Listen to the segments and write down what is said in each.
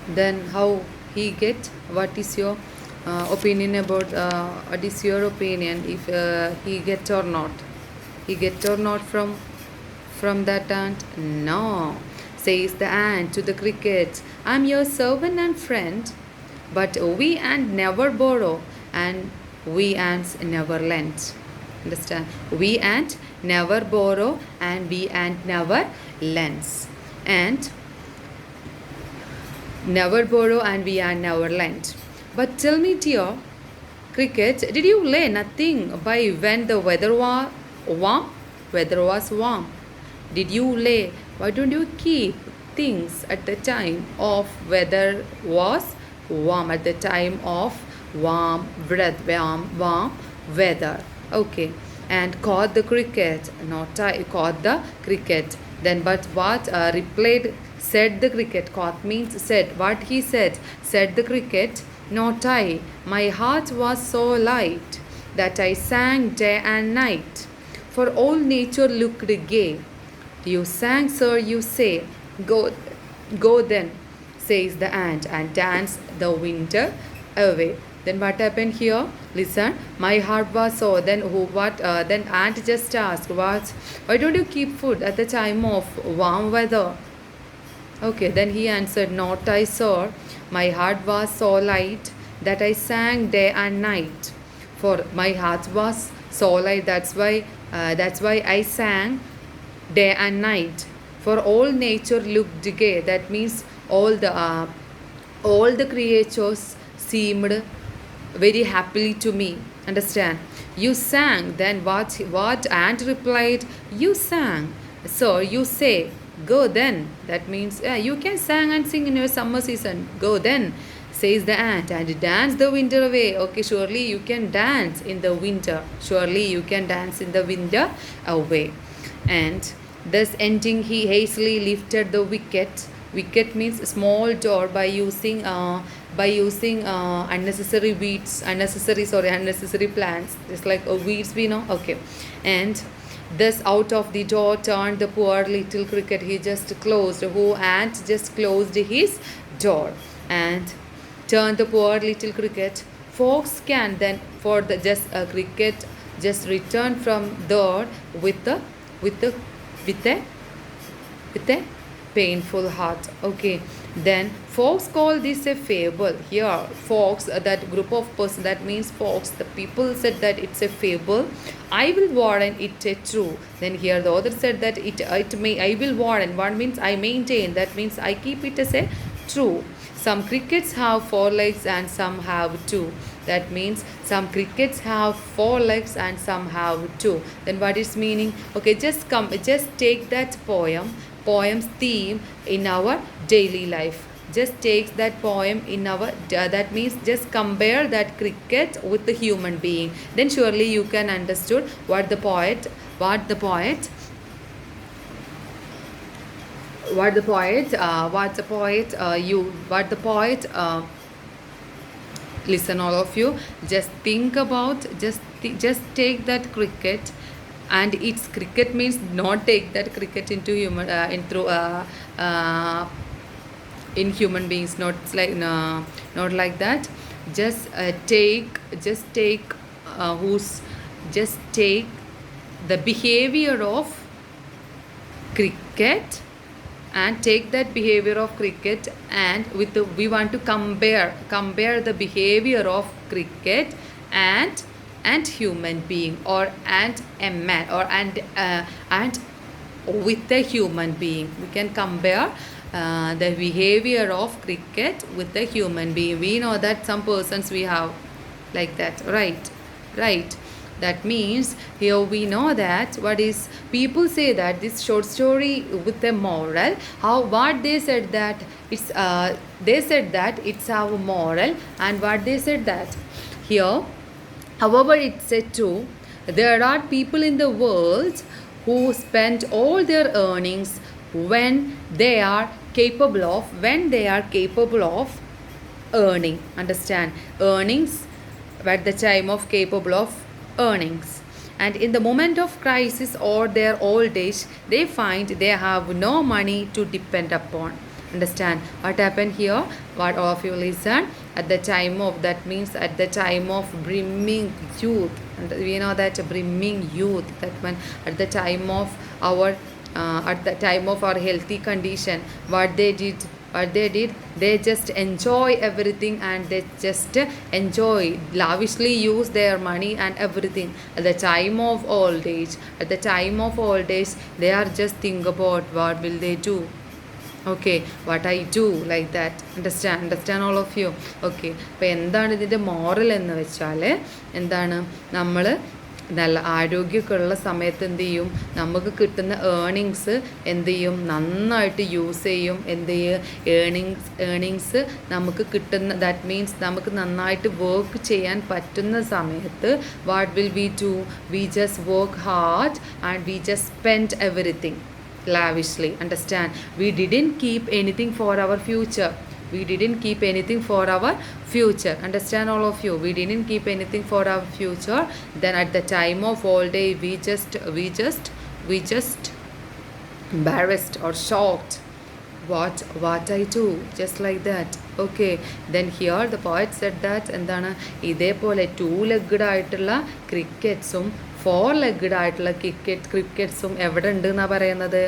Then how he get? What is your opinion about? What is your opinion if he get or not? He get or not from that ant? No, says the ant to the cricket. I'm your servant and friend, but we ant never borrow, and we ants never lend. Understand? We ant never borrow, and we ant never lends. And never borrow and we are never lent. But tell me, dear cricket, did you lay nothing by when the weather was warm? Weather was warm. Did you lay? Why don't you keep things at the time of weather was warm? At the time of warm weather. Okay. And caught the cricket, not I caught the cricket. Then, but what replied? Said the cricket. Caught means said. What he said the cricket. Not I. My heart was so light that I sang day and night. For all nature looked gay. You sang, sir, you say. Go, go then, says the ant, and danced the winter away. Then what happened here? Listen, my heart was so. Then who? What? Then ant just asked, what? Why don't you keep food at the time of warm weather? Okay, then he answered, not I, sir. My heart was so light that I sang day and night. For my heart was so light, that's why I sang day and night. For all nature looked gay. That means all the creatures seemed very happily to me. Understand? You sang. Then what ant replied? You sang. So you say, go then. That means you can sing and sing in your summer season. Go then, says the ant, and dance the winter away. Okay, surely you can dance in the winter. Surely you can dance in the winter away. And thus ending, he hastily lifted the wicket. Wicket means small door by using unnecessary weeds, unnecessary plants. Just like weeds, we know. Okay, and thus out of the door turned the poor little cricket. He just closed. Who ant just closed his door and turned the poor little cricket. Fox can then for the just a cricket just returned from there with the with the with a with a painful heart. Okay, then folks call this a fable. Here folks, that group of person, that means folks, the people said that it's a fable. I will warn it a true. Then here the author said that it may, I will warn. One means I maintain, that means I keep it as a true. Some crickets have four legs and some have two. That means some crickets have four legs and some have two. Then what is meaning? Okay, just take that poem's theme in our daily life. Just take that poem in our that means just compare that cricket with the human being. Then surely you can understood what the poet what the poet listen, all of you, just think about, just take that cricket, and its cricket means not take that cricket into human in through in human beings, not like not like that. Just take who's just take the behavior of cricket, and take that behavior of cricket, and with the, we want to compare the behavior of cricket and human being, or and a man, or and with a human being. We can compare the behavior of cricket with a human being. We know that some persons we have like that, right. That means here we know that what is, people say that this short story with a moral, how what they said that it's our moral, and what they said that here, however it said too, there are people in the world who spend all their earnings when they are capable of earning. Understand? Earnings at the time of capable of earnings. And in the moment of crisis or their old age, they find they have no money to depend upon. Understand what happened here? What all of you listen? At the time of, that means at the time of brimming youth, and we know that brimming youth, that when at the time of our at the time of our healthy condition, what they did, they just enjoy everything, and they just enjoy, lavishly use their money and everything. At the time of old age, they are just think about what will they do. Okay, what I do, like that. Understand all of you? Okay, അപ്പോൾ എന്താണ് ഇതിൻ്റെ moral എന്ന് വെച്ചാൽ, എന്താണ്, നമ്മൾ നല്ല ആരോഗ്യമൊക്കെ ഉള്ള സമയത്ത് എന്ത് ചെയ്യും, നമുക്ക് കിട്ടുന്ന ഏണിങ്സ് എന്ത് ചെയ്യും, നന്നായിട്ട് യൂസ് ചെയ്യും. എന്ത് ചെയ്യും, ഏണിങ്സ് നമുക്ക് കിട്ടുന്ന, ദാറ്റ് മീൻസ് നമുക്ക് നന്നായിട്ട് വർക്ക് ചെയ്യാൻ പറ്റുന്ന സമയത്ത് what will we do, we just work hard and we just spend everything lavishly. Understand? We didn't keep anything for our future. Understand all of you? We didn't keep anything for our future. Then at the time of old age, we just embarrassed or shocked. What I do, just like that. Okay, then here the poet said that എന്താണ്, ഇതേപോലെ 2-legged ആയിട്ടുള്ള ക്രിക്കറ്റ്സും 4-legged ആയിട്ടുള്ള ക്രിക്കറ്റ്സും എവിടെ ഉണ്ട് എന്നാണ് പറയുന്നത്?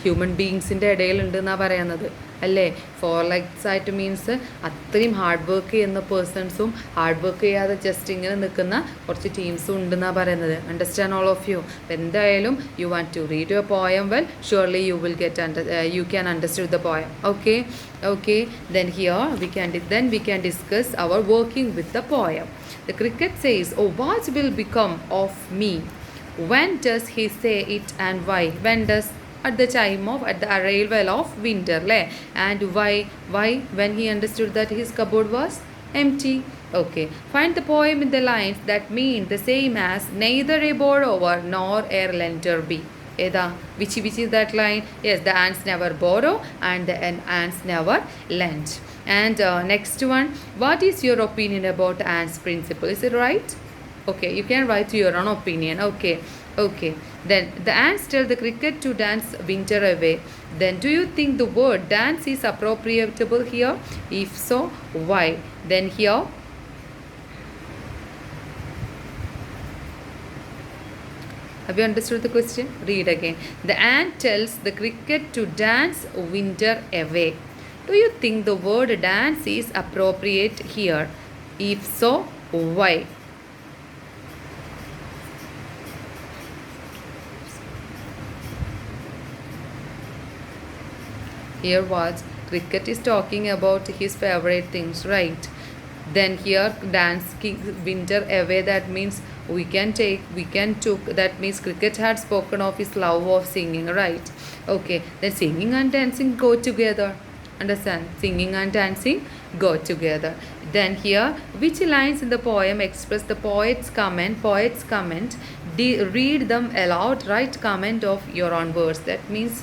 Human ബീങ്സിൻ്റെ ഇടയിലുണ്ട് എന്നാണ് പറയുന്നത്, അല്ലേ? 4 legs ആയിട്ട് മീൻസ് അത്രയും ഹാർഡ് വർക്ക് ചെയ്യുന്ന പേഴ്സൺസും ഹാർഡ് വർക്ക് ചെയ്യാതെ ജസ്റ്റ് ഇങ്ങനെ നിൽക്കുന്ന കുറച്ച് ടീംസും ഉണ്ടെന്നാണ് പറയുന്നത്. Understand all of you? എന്തായാലും you want to read your poem well, surely you can understand the poem. Okay, then here we can discuss our working with the poem. The cricket says, oh, what will become of me? When does he say it and why? When does? At the arrival of winter, and why when he understood that his cupboard was empty. Okay, find the poem in the lines that mean the same as neither a borrower nor a lender be. Which is that line? Yes, the ants never borrow and the ants never lend. And next one, what is your opinion about ants principle? Is it right? Okay, you can write your own opinion. Okay, then the ants tell the cricket to dance winter away. Then do you think the word dance is appropriable here? If so, why? Then here, have you understood the question? Read again. The ant tells the cricket to dance winter away. Do you think the word dance is appropriate here? If so, why? Here what? Cricket is talking about his favorite things, right? Then here dancing winter away, that means we can took, that means cricket had spoken of his love of singing, right? Okay, then singing and dancing go together. Understand? Singing and dancing go together. Then here, which lines in the poem express the poet's comment? Read them aloud. Write comment of your own words. That means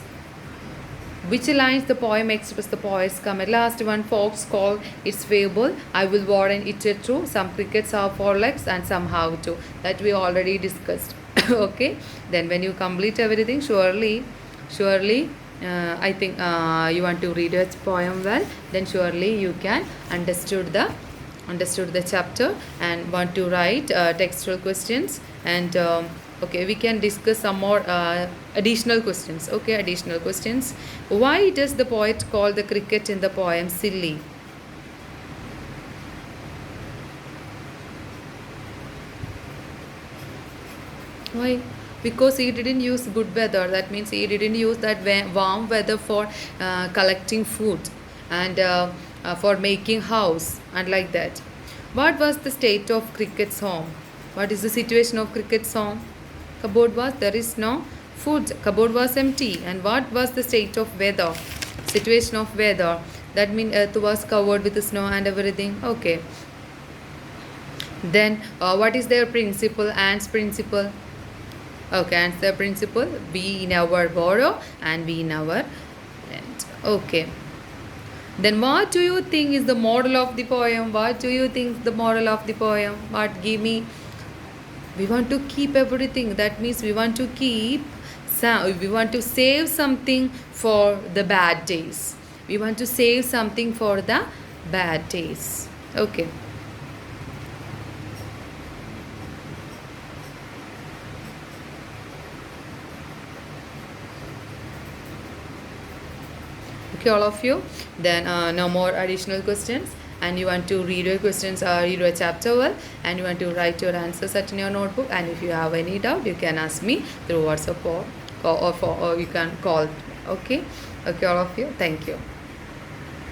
which lines the poem express the poet's comment? Last one, fox call its fable, I will warrant it true. Some crickets have 4 legs and some have 2. That we already discussed. Okay, then when you complete everything, surely I think you want to read a poem well, then surely you can understood the chapter and want to write textual questions. And okay, we can discuss some more additional questions. Okay, additional questions. Why does the poet call the cricket in the poem silly? Why? Because he didn't use good weather. That means he didn't use that warm weather for collecting food and for making house and like that. What was the state of cricket's home? What is the situation of cricket's home? Cupboard was, there is no food, cupboard was empty. And what was the state of weather? Situation of weather, that means earth was covered with snow and everything. Okay, then what is their principle? Ants principle. Okay, ants their principle, we never borrow and we never lend. Okay, then what do you think is the moral of the poem? What, give me? We want to keep everything. That means we want to keep we want to save something for the bad days. We want to save something for the bad days. Okay. Okay, all of you. Then no more additional questions. And you want to read your questions or read your chapter well, and you want to write your answers at in your notebook. And if you have any doubt, you can ask me through WhatsApp or you can call. Okay, okay, all of you. Thank you.